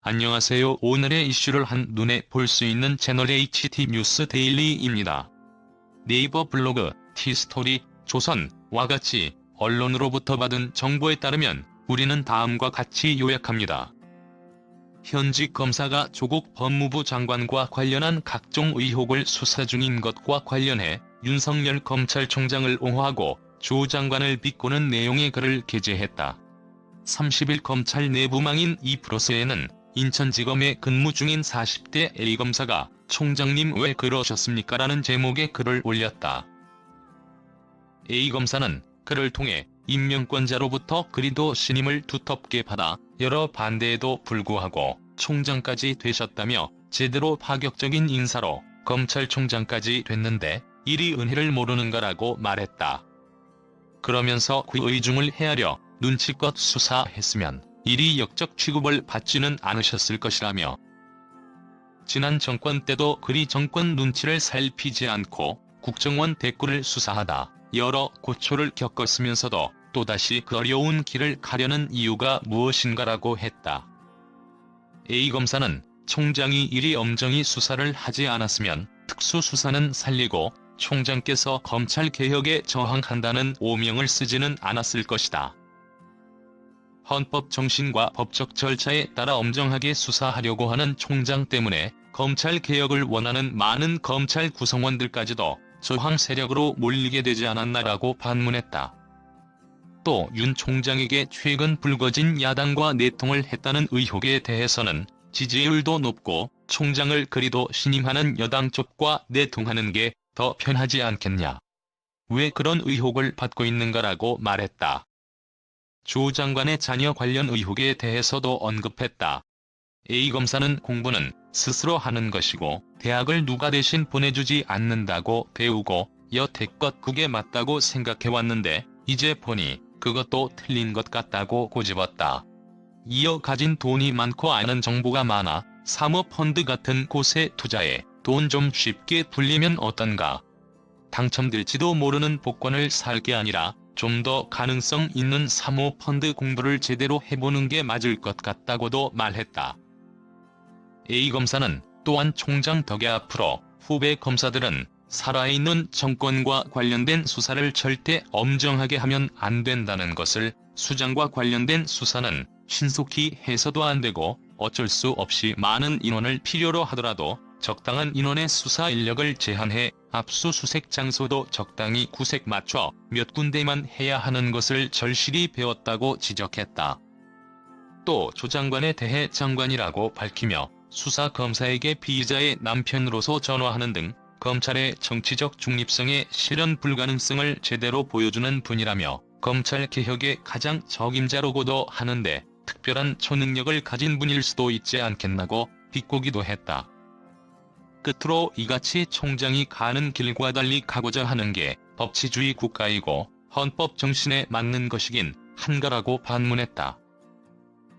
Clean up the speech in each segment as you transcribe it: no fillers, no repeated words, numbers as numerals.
안녕하세요. 오늘의 이슈를 한눈에 볼 수 있는 채널 HT 뉴스 데일리입니다. 네이버 블로그, 티스토리, 조선와 같이 언론으로부터 받은 정보에 따르면 우리는 다음과 같이 요약합니다. 현직 검사가 조국 법무부 장관과 관련한 각종 의혹을 수사 중인 것과 관련해 윤석열 검찰총장을 옹호하고 조 장관을 비꼬는 내용의 글을 게재했다. 30일 검찰 내부망인 2+에는 인천지검에 근무 중인 40대 A검사가 "총장님 왜 그러셨습니까? 라는 제목의 글을 올렸다. A검사는 글을 통해 임명권자로부터 그리도 신임을 두텁게 받아 여러 반대에도 불구하고 총장까지 되셨다며 제대로 파격적인 인사로 검찰총장까지 됐는데 이리 은혜를 모르는가라고 말했다. 그러면서 그 의중을 헤아려 눈치껏 수사했으면 이리 역적 취급을 받지는 않으셨을 것이라며, 지난 정권 때도 그리 정권 눈치를 살피지 않고 국정원 대꾸를 수사하다 여러 고초를 겪었으면서도 또다시 그 어려운 길을 가려는 이유가 무엇인가라고 했다. A검사는 총장이 이리 엄정히 수사를 하지 않았으면 특수수사는 살리고 총장께서 검찰개혁에 저항한다는 오명을 쓰지는 않았을 것이다. 헌법 정신과 법적 절차에 따라 엄정하게 수사하려고 하는 총장 때문에 검찰개혁을 원하는 많은 검찰 구성원들까지도 저항 세력으로 몰리게 되지 않았나라고 반문했다. 또 윤 총장에게 최근 불거진 야당과 내통을 했다는 의혹에 대해서는 지지율도 높고 총장을 그리도 신임하는 여당 쪽과 내통하는 게 더 편하지 않겠냐. 왜 그런 의혹을 받고 있는가라고 말했다. 조 장관의 자녀 관련 의혹에 대해서도 언급했다. A검사는 공부는 스스로 하는 것이고 대학을 누가 대신 보내주지 않는다고 배우고 여태껏 그게 맞다고 생각해왔는데 이제 보니 그것도 틀린 것 같다고 고집었다. 이어 가진 돈이 많고 아는 정보가 많아 사모펀드 같은 곳에 투자해 돈 좀 쉽게 불리면 어떤가. 당첨될지도 모르는 복권을 살 게 아니라 좀 더 가능성 있는 사모펀드 공부를 제대로 해보는 게 맞을 것 같다고도 말했다. A검사는 또한 총장 덕에 앞으로 후배 검사들은 살아있는 정권과 관련된 수사를 절대 엄정하게 하면 안 된다는 것을, 수장과 관련된 수사는 신속히 해서도 안 되고 어쩔 수 없이 많은 인원을 필요로 하더라도 적당한 인원의 수사 인력을 제한해 압수수색 장소도 적당히 구색 맞춰 몇 군데만 해야 하는 것을 절실히 배웠다고 지적했다. 또 조 장관에 대해 장관이라고 밝히며 수사검사에게 피의자의 남편으로서 전화하는 등 검찰의 정치적 중립성의 실현 불가능성을 제대로 보여주는 분이라며 검찰개혁의 가장 적임자로고도 하는데 특별한 초능력을 가진 분일 수도 있지 않겠나고 비꼬기도 했다. 끝으로 이같이 총장이 가는 길과 달리 가고자 하는 게 법치주의 국가이고 헌법 정신에 맞는 것이긴 한가라고 반문했다.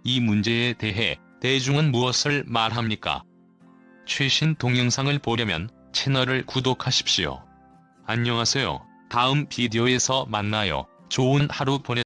이 문제에 대해 대중은 무엇을 말합니까? 최신 동영상을 보려면 채널을 구독하십시오. 안녕하세요. 다음 비디오에서 만나요. 좋은 하루 보내세요.